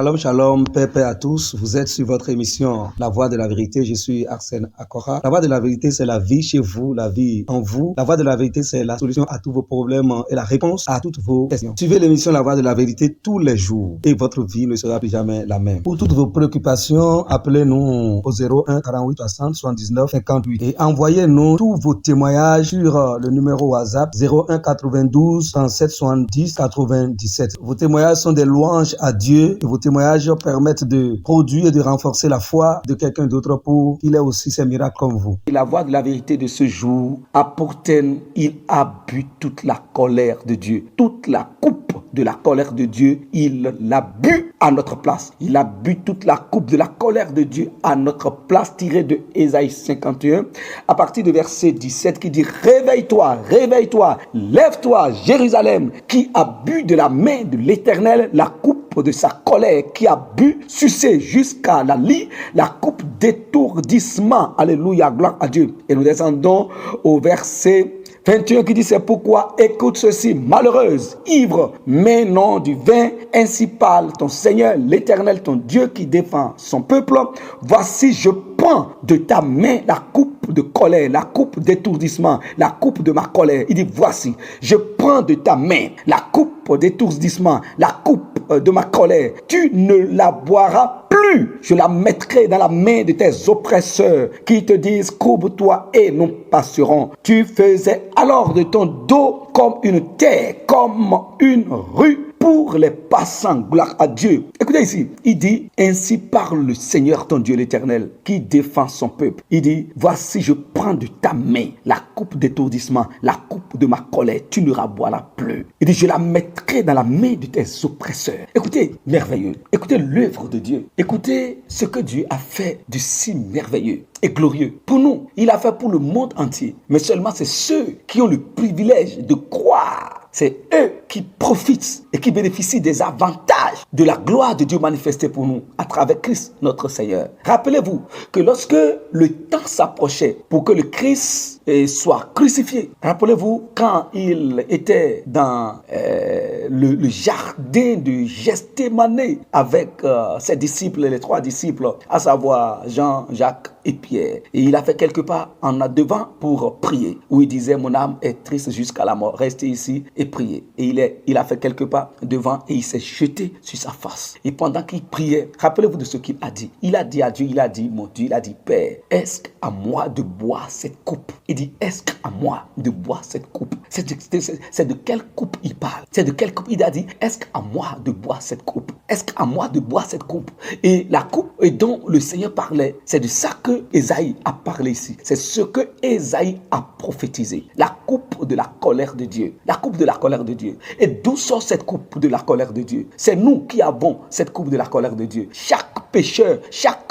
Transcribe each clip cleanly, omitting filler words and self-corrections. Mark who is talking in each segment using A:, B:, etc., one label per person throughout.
A: Shalom, shalom, paix, paix à tous. Vous êtes sur votre émission La Voix de la Vérité. Je suis Arsène Akora. La Voix de la Vérité, c'est la vie chez vous, la vie en vous. La Voix de la Vérité, c'est la solution à tous vos problèmes et la réponse à toutes vos questions. Suivez l'émission La Voix de la Vérité tous les jours et votre vie ne sera plus jamais la même. Pour toutes vos préoccupations, appelez-nous au 01 48 60 79 58 et envoyez-nous tous vos témoignages sur le numéro WhatsApp 01 92 37 70 97. Vos témoignages sont des louanges à Dieu et vos témoignages permettent de produire et de renforcer la foi de quelqu'un d'autre pour qu'il ait aussi ses miracles comme vous. La voix de la vérité de ce jour a pour thème, il a bu toute la colère de Dieu, toute la coupe de la colère de Dieu, il l'a bu à notre place. Il a bu toute la coupe de la colère de Dieu à notre place, tiré de Ésaïe 51, à partir de verset 17 qui dit « Réveille-toi, réveille-toi, lève-toi, Jérusalem, qui a bu de la main de l'Éternel la coupe de sa colère, qui a bu, sucé jusqu'à la lie, la coupe d'étourdissement. » Alléluia, gloire à Dieu. Et nous descendons au verset 21 qui dit, c'est pourquoi écoute ceci, malheureuse, ivre, mais non du vin, ainsi parle ton Seigneur, l'Éternel, ton Dieu qui défend son peuple. Voici, je prends de ta main la coupe de colère, la coupe d'étourdissement, la coupe de ma colère. Il dit, voici, je prends de ta main la coupe d'étourdissement, la coupe de ma colère. Tu ne la boiras plus. Je la mettrai dans la main de tes oppresseurs qui te disent, courbe-toi et nous passerons. Tu faisais alors de ton dos comme une terre, comme une rue pour les passants. Gloire à Dieu. Écoutez ici, il dit, ainsi parle le Seigneur ton Dieu l'Éternel qui défend son peuple. Il dit, voici je prends de ta main la coupe d'étourdissement, la coupe de ma colère, tu ne la boiras plus. Il dit, je la mettrai dans la main de tes oppresseurs. Écoutez, merveilleux. Écoutez l'œuvre de Dieu. Écoutez ce que Dieu a fait de si merveilleux et glorieux. Pour nous, il a fait pour le monde entier. Mais seulement c'est ceux qui ont le privilège de croire. C'est eux qui profitent et qui bénéficient des avantages de la gloire de Dieu manifestée pour nous à travers Christ notre Seigneur. Rappelez-vous que lorsque le temps s'approchait pour que le Christ soit crucifié, rappelez-vous quand il était dans le jardin de Gethsémani avec ses disciples, les trois disciples, à savoir Jean, Jacques et Pierre. Et il a fait quelque part en devant pour prier, où il disait, mon âme est triste jusqu'à la mort, restez ici et priez. Et il a fait quelque part devant et il s'est jeté sur sa face. Et pendant qu'il priait, rappelez-vous de ce qu'il a dit. Il a dit à Dieu, il a dit, mon Dieu, il a dit, Père, est-ce à moi de boire cette coupe? Il dit, est-ce à moi de boire cette coupe? C'est de quelle coupe il parle? C'est de quelle coupe? Il a dit, est-ce à moi de boire cette coupe? Est-ce à moi de boire cette coupe? Et la coupe dont le Seigneur parlait, c'est de ça que Ésaïe a parlé ici. C'est ce que Ésaïe a prophétisé. La coupe de la colère de Dieu. La coupe de la colère de Dieu. Et d'où sort cette coupe de la colère de Dieu? C'est nous qui avons cette coupe de la colère de Dieu. Chaque pécheur, chaque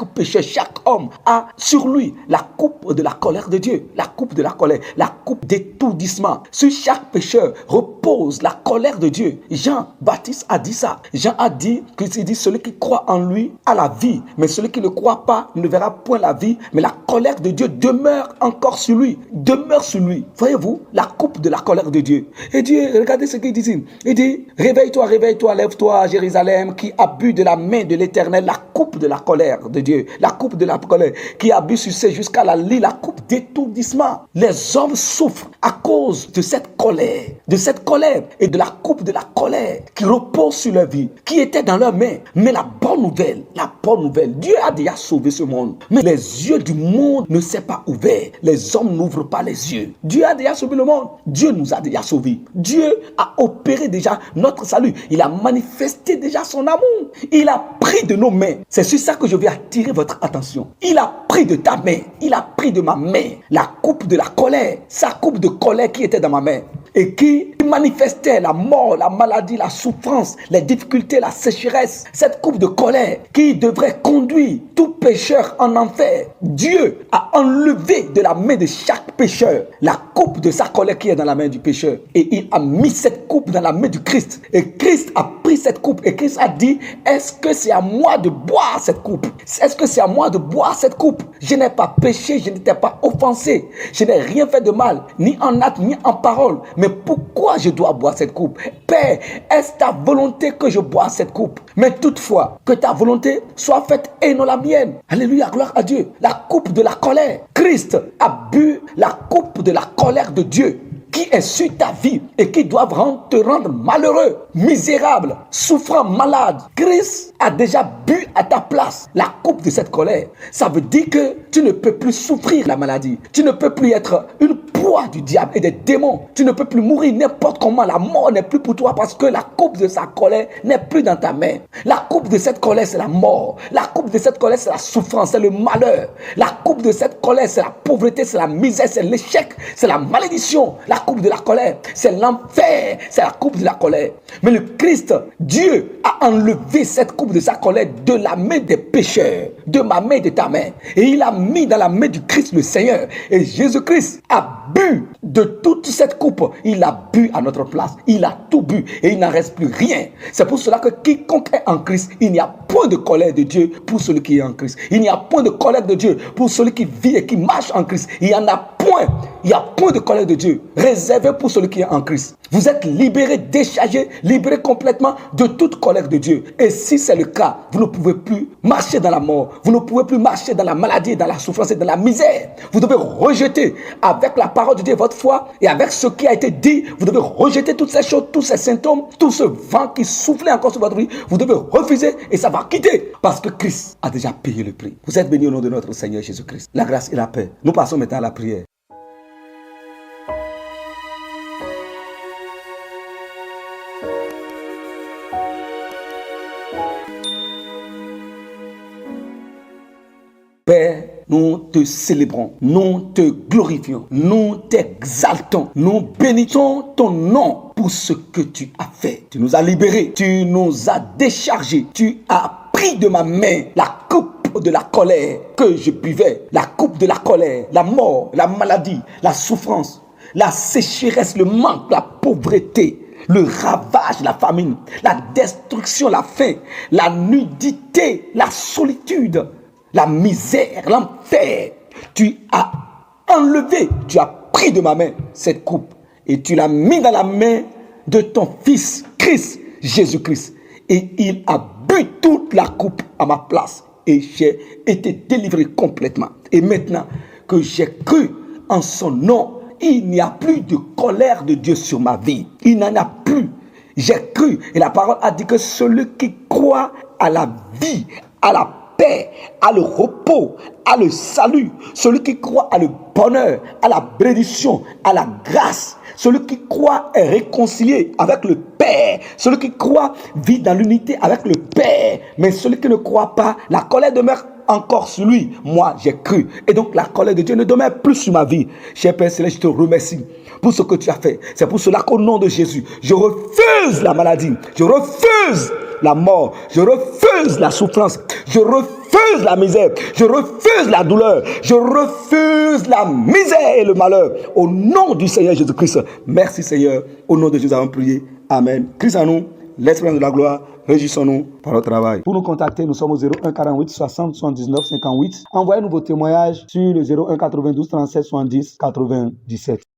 A: homme a sur lui la coupe de la colère de Dieu. La coupe de la colère, la coupe d'étourdissement. Sur chaque pécheur repose la colère de Dieu. Jean-Baptiste a dit ça. Jean a dit que celui qui croit en lui a la vie, mais celui qui ne croit pas ne verra point la vie, mais la colère de Dieu demeure encore sur lui. Demeure sur lui. Voyez-vous, la coupe de la colère de Dieu. Et Dieu, regardez ce qu'il dit ici. Il dit, réveille-toi, réveille-toi, lève-toi, Jérusalem, qui a bu de la main de l'Éternel la coupe de la colère de Dieu. La coupe de la colère, qui a bu sucé jusqu'à la lie, la coupe d'étourdissement. Les hommes souffrent à cause de cette colère et de la coupe de la colère qui repose sur leur vie, qui était dans leurs mains. Mais la bonne nouvelle, Dieu a déjà sauvé ce monde. Mais les yeux du monde ne s'est pas ouvert. Les hommes n'ouvrent pas les yeux. Dieu a déjà sauvé le monde. Dieu nous a déjà sauvés. Dieu a opéré déjà notre salut. Il a manifesté déjà son amour. Il a pris de nos mains. C'est sur ça que je vais attirer votre attention. Il a pris de ta main. Il a pris de ma main la coupe de la colère. Sa coupe de colère qui était dans ma main. Et qui manifestait la mort, la maladie, la souffrance, les difficultés, la sécheresse. Cette coupe de colère qui devrait conduire tout pécheur en enfer. Dieu a enlevé de la main de chaque pécheur la coupe de sa colère qui est dans la main du pécheur. Et il a mis cette coupe dans la main du Christ. Et Christ a pris cette coupe. Et Christ a dit, est-ce que c'est à moi de boire cette coupe? Est-ce que c'est à moi de boire cette coupe? Je n'ai pas péché, je n'étais pas offensé. Je n'ai rien fait de mal, ni en acte, ni en parole. Mais
B: mais pourquoi je dois boire cette coupe? Père, est-ce ta volonté que je bois cette coupe? Mais toutefois, que ta volonté soit faite et non la mienne. Alléluia, gloire à Dieu. La coupe de la colère. Christ a bu la coupe de la colère de Dieu qui est sur ta vie et qui doivent te rendre malheureux, misérable, souffrant, malade. Christ a déjà bu à ta place la coupe de cette colère. Ça veut dire que tu ne peux plus souffrir la maladie. Tu ne peux plus être une proie du diable et des démons. Tu ne peux plus mourir n'importe comment. La mort n'est plus pour toi parce que la coupe de sa colère n'est plus dans ta main. La coupe de cette colère, c'est la mort. La coupe de cette colère, c'est la souffrance, c'est le malheur. La coupe de cette colère, c'est la pauvreté, c'est la misère, c'est l'échec, c'est la malédiction. La coupe de la colère, c'est l'enfer, c'est la coupe de la colère. Mais le Christ, Dieu, a enlevé cette coupe de sa colère de la main des pécheurs, de ma main, de ta main. Et il a mis dans la main du Christ le Seigneur. Et Jésus-Christ a bu de toute cette coupe. Il a bu à notre place. Il a tout bu et il n'en reste plus rien. C'est pour cela que quiconque est en Christ, il n'y a point de colère de Dieu pour celui qui est en Christ. Il n'y a point de colère de Dieu pour celui qui vit et qui marche en Christ. Il n'y en a point. Il n'y a point de colère de Dieu réservé pour celui qui est en Christ. Vous êtes libérés, déchargés, libérés complètement de toute colère de Dieu. Et si c'est le cas, vous ne pouvez plus marcher dans la mort. Vous ne pouvez plus marcher dans la maladie, dans la souffrance et dans la misère. Vous devez rejeter avec la parole de Dieu votre foi et avec ce qui a été dit. Vous devez rejeter toutes ces choses, tous ces symptômes, tout ce vent qui soufflait encore sur votre vie. Vous devez refuser et ça va quitter parce que Christ a déjà payé le prix. Vous êtes bénis au nom de notre Seigneur Jésus-Christ. La grâce et la paix. Nous passons maintenant à la prière. Père, nous te célébrons, nous te glorifions, nous t'exaltons, nous bénissons ton nom pour ce que tu as fait. Tu nous as libérés, tu nous as déchargés, tu as pris de ma main la coupe de la colère que je buvais, la coupe de la colère, la mort, la maladie, la souffrance, la sécheresse, le manque, la pauvreté, le ravage, la famine, la destruction, la faim, la nudité, la solitude, la misère, l'enfer. Tu as enlevé, tu as pris de ma main cette coupe et tu l'as mis dans la main de ton fils Christ, Jésus-Christ. Et il a bu toute la coupe à ma place et j'ai été délivré complètement. Et maintenant que j'ai cru en son nom, il n'y a plus de colère de Dieu sur ma vie. Il n'en a plus. J'ai cru et la parole a dit que celui qui croit à la vie, à la paix, à le repos, à le salut, celui qui croit à le bonheur, à la bénédiction, à la grâce, celui qui croit est réconcilié avec le Père, celui qui croit vit dans l'unité avec le Père, mais celui qui ne croit pas, la colère demeure encore sur lui. Moi, j'ai cru. Et donc, la colère de Dieu ne demeure plus sur ma vie. Cher Père Céleste, je te remercie pour ce que tu as fait. C'est pour cela qu'au nom de Jésus, je refuse la maladie. Je refuse la mort. Je refuse la souffrance. Je refuse la misère. Je refuse la douleur. Je refuse la misère et le malheur. Au nom du Seigneur Jésus-Christ. Merci Seigneur. Au nom de Jésus, nous avons prié. Amen. Christ en nous, l'Esprit de la gloire. Réjouissons-nous par le travail. Pour nous contacter, nous sommes au 01 48 60 79 58. Envoyez-nous vos témoignages sur le 01 92 37 70 97.